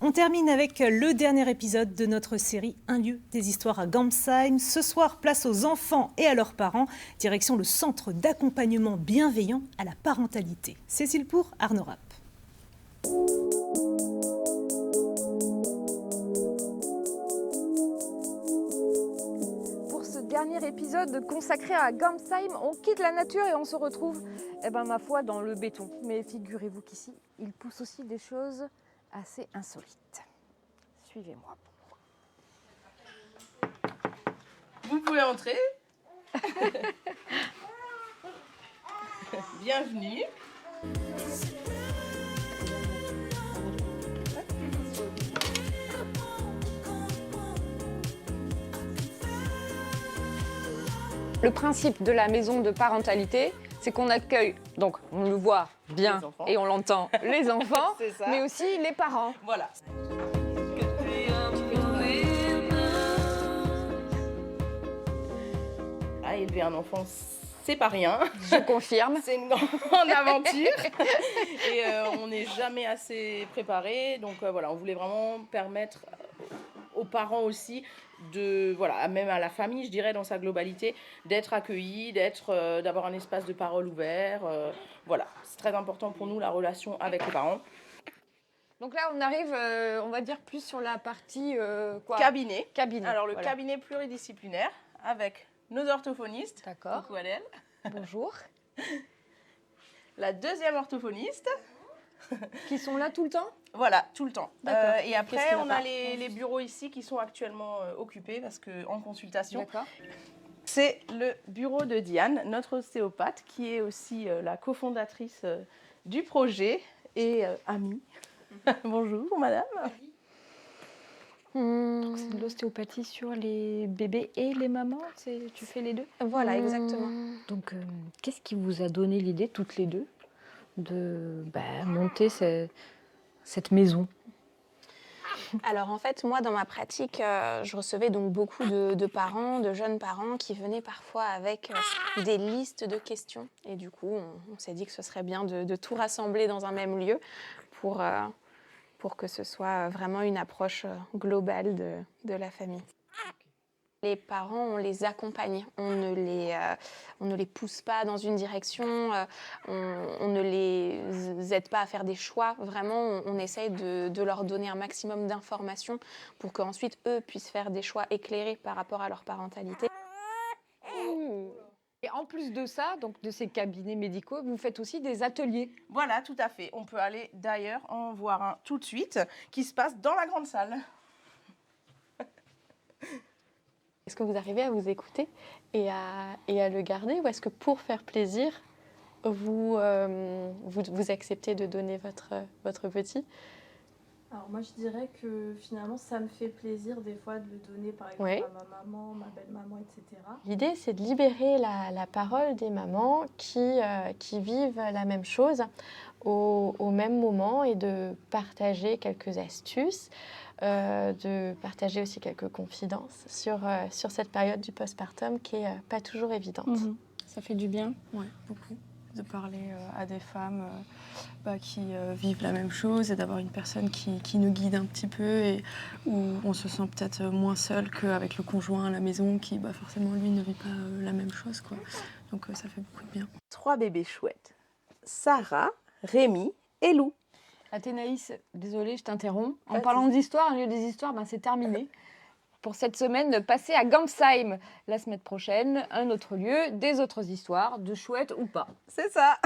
On termine avec le dernier épisode de notre série Un lieu des histoires à Gamsheim. Ce soir, place aux enfants et à leurs parents. Direction le centre d'accompagnement bienveillant à la parentalité. Cécile Pour, Arnaud Rapp. Pour ce dernier épisode consacré à Gamsheim, on quitte la nature et on se retrouve, ma foi, dans le béton. Mais figurez-vous qu'ici, il pousse aussi des choses assez insolites. Suivez-moi. Vous pouvez entrer. Bienvenue. Le principe de la maison de parentalité, c'est qu'on accueille, donc on le voit bien et on l'entend, les enfants, C'est ça. mais aussi les parents. Voilà. Élever un enfant, c'est pas rien. Je confirme. C'est une grande aventure. Et on n'est jamais assez préparé. Donc voilà, on voulait vraiment permettre aux parents aussi même à la famille, je dirais, dans sa globalité, d'être accueillis, d'avoir un espace de parole ouvert. Voilà, c'est très important pour nous, la relation avec les parents. Donc là, on arrive, on va dire, plus sur la partie Cabinet. Cabinet. Alors, le Voilà. cabinet pluridisciplinaire avec nos orthophonistes. D'accord. Coucou Adèle. Bonjour. La deuxième orthophoniste. Qui sont là tout le temps? Voilà, tout le temps. D'accord. Et Qu'est-ce après, qui va on pas a les bureaux ici qui sont actuellement occupés parce qu'en consultation. D'accord. C'est le bureau de Diane, notre ostéopathe, qui est aussi la cofondatrice du projet et amie. Bonjour, madame. Donc c'est de l'ostéopathie sur les bébés et les mamans, tu fais les deux? Voilà, exactement. Donc qu'est-ce qui vous a donné l'idée, toutes les deux, de monter cette maison? Alors en fait, moi dans ma pratique, je recevais donc beaucoup de parents, de jeunes parents qui venaient parfois avec des listes de questions. Et du coup, on s'est dit que ce serait bien de tout rassembler dans un même lieu pour que ce soit vraiment une approche globale de la famille. Les parents, on les accompagne, on ne les pousse pas dans une direction, on ne les aide pas à faire des choix. Vraiment, on essaye de leur donner un maximum d'informations pour qu'ensuite, eux puissent faire des choix éclairés par rapport à leur parentalité. Et en plus de ça, donc de ces cabinets médicaux, vous faites aussi des ateliers. Voilà, tout à fait. On peut aller d'ailleurs en voir un tout de suite qui se passe dans la grande salle. Est-ce que vous arrivez à vous écouter et à le garder, ou est-ce que pour faire plaisir, vous acceptez de donner votre petit? Alors moi je dirais que finalement ça me fait plaisir des fois de le donner par exemple Oui. à ma maman, ma belle-maman, etc. L'idée, c'est de libérer la parole des mamans qui vivent la même chose au même moment et de partager quelques astuces, de partager aussi quelques confidences sur cette période du postpartum qui n'est pas toujours évidente. Ça fait du bien, ouais, beaucoup, de parler à des femmes qui vivent la même chose et d'avoir une personne qui nous guide un petit peu et où on se sent peut-être moins seul qu'avec le conjoint à la maison qui forcément lui ne vit pas la même chose, quoi. Donc ça fait beaucoup de bien. 3 bébés chouettes. Sarah, Rémi et Lou. Athénaïs, désolée, je t'interromps. En Vas-y. parlant d'histoire, un lieu des histoires, c'est terminé. Pour cette semaine, passez à Gamsheim. La semaine prochaine, un autre lieu, des autres histoires, de chouettes ou pas. C'est ça.